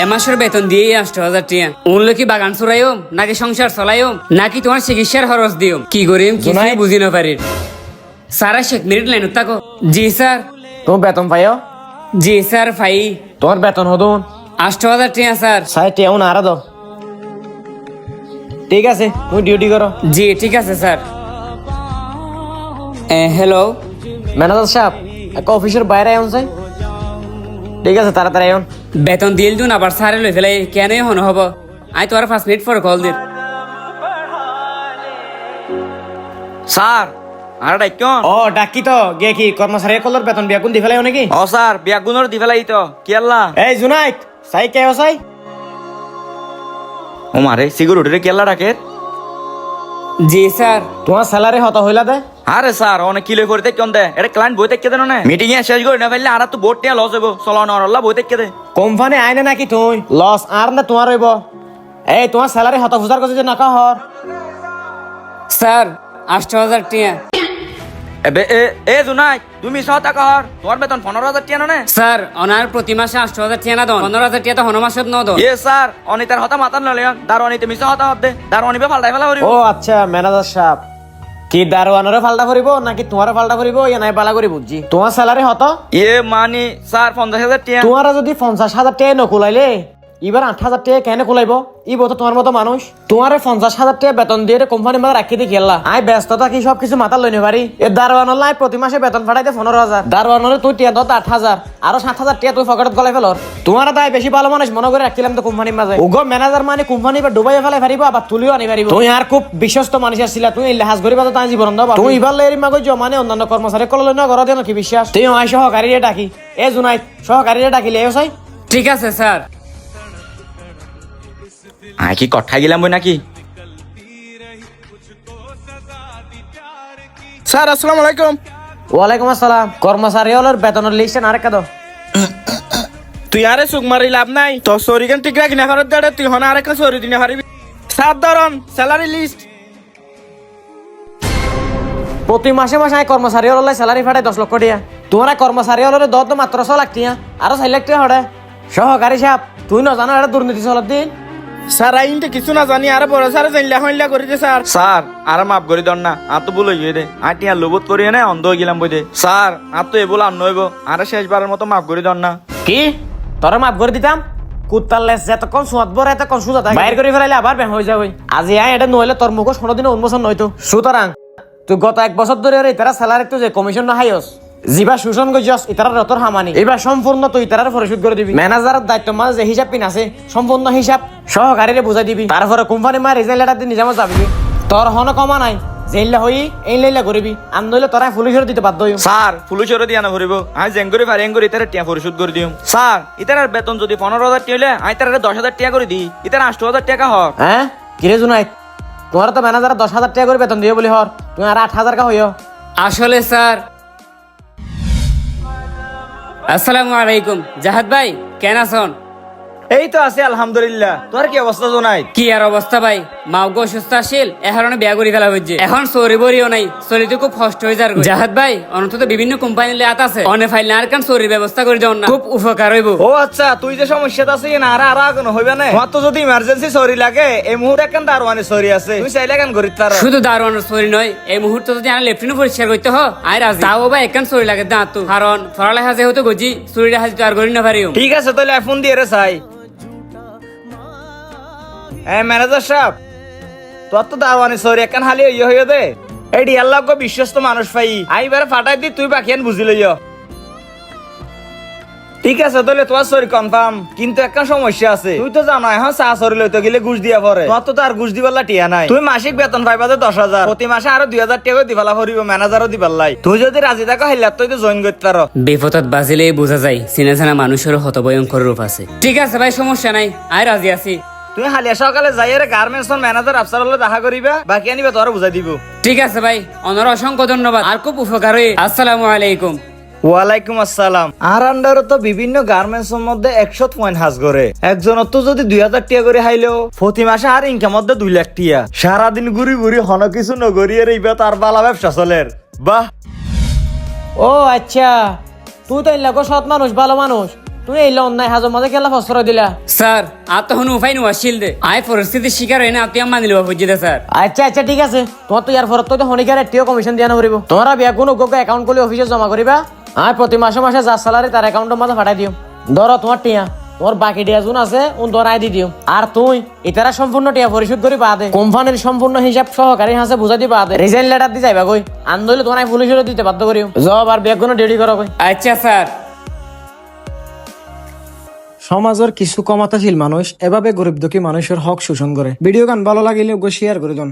এ মাসের বেতন দিয়ে 8,000 টাকা। উনলো কি বাগান চড়াইও নাকি সংসার চলাইও নাকি তোমার চিকিৎসার খরচ দিও কি করিম কিছুই বুঝি না পারি। স্যার 1 মিনিট লাইন থাকো। জি স্যার। তোমার বেতন পাইও? জি স্যার পাই। তোমার বেতন হদুন 8,000 টাকা স্যার। সাইটে এমন আরো দাও। ঠিক আছে তুমি ডিউটি করো। জি ঠিক আছে স্যার। হ্যালো ম্যানেজার সাহেব একটা অফিসের বাইরে আউন চাই। ঠিক আছে তাড়াতাড়ি আউন। বেতন দিল দিন আবার স্যারে লই ফেলাই কেন হন হব। আই তোমার 5 মিনিট পর কল দিন। স্যার আর ডাক্তার ও ডাকি তো গে কি কর্মচারী কলর বেতন বিয়া কোন দি ফেলাইও নাকি? ও স্যার বিয়াগুনোর দি ফেলাই তো কি আল্লাহ। এই জুনাইত সাই কে চাই? ও মারে সিকিউরিটি কি আল্লাহ ডাকে? জি স্যার। তোমার স্যালারি হত হইলা দে? আরে স্যার অনেক কিলো করতে কোন দে এটা ক্লায়েন্ট বই থেকে দেন না মিটিং এ শেষ করে না ফেললে আর তো বোর্ড নিয়ে লস হইব চলানো আল্লাহ বই থেকে দে। কোম্পানি আইনে নাকি তুই লস আর না তোমার হইব? এই তোমার স্যালারি হত ফুজার কাছে যে নাকা হর। স্যার 8,000 টাকা। এবে এ জুনাই তুমি 100 টাকা হর তোমার বেতন 15,000 টাকা না? স্যার অনার প্রতি মাসে 8,000 টাকা না দন 15,000 টাকা তো হন মাসত ন দন। এ স্যার অনিতার হতা মাতান ললে দারোয়ানি তুমি 100 টাকা দে দারোয়ানি বে ফালটাই ফেলা করিব। ও আচ্ছা ম্যানেজার সাহেব কি দারোয়ানরে ফালটা করিব নাকি তোমারে ফালটা করিব ইয়া নাই বালা করি বুঝছি। তোমার স্যালারি হত? এ মানে স্যার 50,000 টাকা। তোমারা যদি 50,000 টাকা নকুলাইলে এবার 8,000 টাকা কেন কুলাইব? ইব তো তোমার মতো মানুষ। তোমারে 50,000 টাকা বেতন দিয়ে কোম্পানি মাথা রাখি দিয়ে খেললা। আই ব্যস্ততা কি সবকিছু মাথা লইনে পারি? এ দারোয়ান লাই প্রতি মাসে বেতন ফাটাইতে 15,000 দারোয়ানরে তুই টিয়া দত 8,000 আরো 7,000 টাকা তুই পকেটত গলাই ফেলর। তোমার তাই বেশি ভালো মানুষ মনে করে রাখিলাম তো কোম্পানির মাঝে। ওগো ম্যানেজার মানে কোম্পানি বা ডুবাই ফেলাই পারিব আবার তুলিও আনি পারিব। তুই আর খুব বিশ্বস্ত মানুষ আসছিলা তুই লেহাজ করিবা তো তাই জীবন দাও। তুই এবার লেরি মাগজ মানে অন্যান্য কর্মচারী কললে না ঘর দেন কি বিশ্বাস? তুই আই সহকারীরে ডাকি। এ জুনাই সহকারীরে ডাকিলে এও চাই। ঠিক আছে স্যার। আয় কি কথা গেলাম বই নাকি? স্যার আসসালামু আলাইকুম। ওয়ালাইকুম আসসালাম। কর্মচারী হলের বেতনের লিস্ট আরেকটা দাও। তুই আরে সুখ মারি লাভ নাই তো সরি কেন ঠিক রাখি না ফেরত দেড়ে তুই হন আরেকটা সরি দিনে পারিবি। স্যার ধরন স্যালারি লিস্ট। প্রতি মাসে মাসে আই কর্মচারী হলে স্যালারি ফাটাই 10 লক্ষ টাকা। তোমার কর্মচারী হলে দর মাত্র 6 লাখ টাকা আরো 4 লাখ টাকা হড়ে। সহকারী সাহেব তুই না জানো এটা দুর্নীতি চলত দিন। স্যার আইনতে কিছু না জানি আরে বড় স্যার জানলা হইলা করি দে স্যার। স্যার আর মাফ করে দন না আর তো ভুল হয়ে দে আটি আর লোবত করি না অন্ধ হয়ে গেলাম বই দে স্যার আর তো এবল আর নইব আরে শেষবারের মতো মাফ করে দন না। কি তোরা মাফ করে দিতাম? কুত্তার লেস যতক্ষণ সুয়াদ বড় এতক্ষণ সুজা থাকে বাইর করে ফেলাইলে আবার ব্যাং হয়ে যাবে। আজি আয় এটা নইলে তোর মুখ 16 দিনে উন্মোচন নইতো। সুতরাং তুই গত 1 বছর ধরে ইতারা স্যালারি তো যে কমিশন না হাইস জিবা শোষণ গজস ইতারা রতর হামানি এবার সম্পূর্ণ তুই ইতারার পরিশোধ করে দিবি। ম্যানেজারের দায়িত্ব মাঝে যে হিসাব পিন আছে সম্পূর্ণ হিসাব সহকারীরে বুঝাই দিবি। তারপরে কোম্পানি মা রিজাইন লেটার দিয়ে নিজামত যাবি। তোর হন কমা নাই জেল্লা হই এই লাইলা করিবি আর নইলে তোরা পুলিশের দিতে বাধ্য হইম। স্যার পুলিশেরও দিয়া না ভরিব আমি জেঙ্গুরি ফারি এঙ্গুরি ইতারে টিয়া পরিশোধ করে দিম। স্যার ইতার বেতন যদি 15,000 টাকা হইলে আমি তার 10,000 টাকা করে দিই ইতার 8,000 টাকা হক। হ্যাঁ কিরে জুনাই তোমার তো ম্যানেজার 10,000 টাকা করে বেতন দিয়ে বলি হর তুমি আর 8,000 কা হইও। আসলে স্যার আসসালামু আলাইকুম। জাহাদ ভাই কেন আছেন? এই তো আছে আলহামদুলিল্লাহ। তোর কি অবস্থা জোনাই? কি আর অবস্থা ভাই মা গো সুস্থ আসিল এখন বিয়া করে ফেলা হচ্ছে এখন সরি বরিও নাই চলিতে খুব কষ্ট হয়ে যার। জাহাদ ভাই অন্তত বিভিন্ন কোম্পানি লেয়াত আছে অনেক ফাইল না আর কান সরির ব্যবস্থা করে দেন না খুব উপকার হইব। ও আচ্ছা তুই যে সমস্যাটা আছে না আর আর আগুন হইবে না তোমার তো যদি ইমার্জেন্সি সরি লাগে এই মুহূর্তে কেন দারওয়ানি সরি আছে তুই চাইলে কেন করিত পারো। শুধু দারোয়ানের সরি নয় এই মুহূর্তে যদি আর লেফটিনও পরিষ্কার করতে হয় আর রাজি তাও ভাই একখান সরি লাগে দাঁত তো কারণ পড়ালেখা যেহেতু গজি চুরিটা হাজি তো আর করি না পারিও। ঠিক আছে তাহলে ফোন দিয়ে রে চাই। ম্যানেজার সাহেব তোর তো দারওয়ানি সরি একখান হালি ইয়ে হইয়া দে এডি আল্লাহ গো বিশ্বস্ত মানুষ পাই আইবারে ফাটাই দি তুই বাকি বুঝি লইয়। ঠিক আছে তাহলে তোমার সরি কনফার্ম কিন্তু একটা সমস্যা আছে তুই তো জানো এখন চা সরি লইতে গেলে ঘুষ দিয়া পরে তোমার তো আর ঘুষ দিবার টিয়া নাই। তুই মাসিক বেতন পাইবা 10,000 প্রতি মাসে আরো 2,000 টাকা দিবালা পড়িব ম্যানেজারও দিবার লাই। তুই যদি রাজি থাকো হেলার তুই তো জয়েন করতে পারো। বিপদত বাজিলেই বোঝা যায় চিনা জানা মানুষেরও হতভয়ঙ্কর রূপ আছে। ঠিক আছে ভাই সমস্যা নাই আয় রাজি আছি। তুমি হালিয়া সকালে যাই গার্মেন্টস ম্যানেজার আফসার হলে দেখা করিবা বাকি আনিবা তোরা বুঝাই দিব। ঠিক আছে ভাই অনর অসংখ্য ধন্যবাদ আর খুব উপকার হয়ে। আসসালামু আলাইকুম। ওয়ালাইকুম আসসালাম। আর আন্ডারে তো বিভিন্ন গার্মেন্টস এর মধ্যে 100 পয়েন্ট হাজ করে একজনের তো যদি 2,000 টাকা করে হাইলেও প্রতি মাসে আর ইনকাম মধ্যে 2 লাখ টাকা সারাদিন ঘুরি ঘুরি হন কিছু নগরিয়ে রইবা তার বালা ব্যবসা চলের। বাহ ও আচ্ছা তুই তো এলাকা সৎ মানুষ ভালো মানুষ তুই এই অন্যায় হাজর মাঝে খেলা ফসর দিলা। স্যার আর তখন উপায় নেওয়া শিলদে আয় পরিস্থিতির শিকার হয় না তুই মানিল বুঝিতে স্যার। আচ্ছা আচ্ছা ঠিক আছে, তোমার তো ইয়ার ফরত তো হনিকার একটিও কমিশন দিয়া নকরিব। তোমরা বেগুন অজ্ঞ অ্যাকাউন্ট করলে অফিসে জমা করিবা, আর প্রতি মাসে মাসে যার স্যালারি তার অ্যাকাউন্টের মাঝে ফাটাই দিও। ধরো তোমার টিয়া, তোমার বাকি টিয়া যোন আছে উন ধরাই দি দিও। আর তুই ইতারা সম্পূর্ণ টিয়া পরিশোধ করি পা দে, কোম্পানির সম্পূর্ণ হিসাব সহকারী হাসে বুঝাই দিবা দে, রিজাইন লেটার দি যাইবা কই, আন্দোলন তোমার পুলিশেরও দিতে বাধ্য করিও। জব আর বেগুন রেডি করো কই। আচ্ছা স্যার। সমাজের কিছু ক্ষমতাশীল মানুষ এভাবে গরিব দুঃখী মানুষের হক শোষণ করে। ভিডিও গান ভালো লাগিলে শেয়ার করে দিন।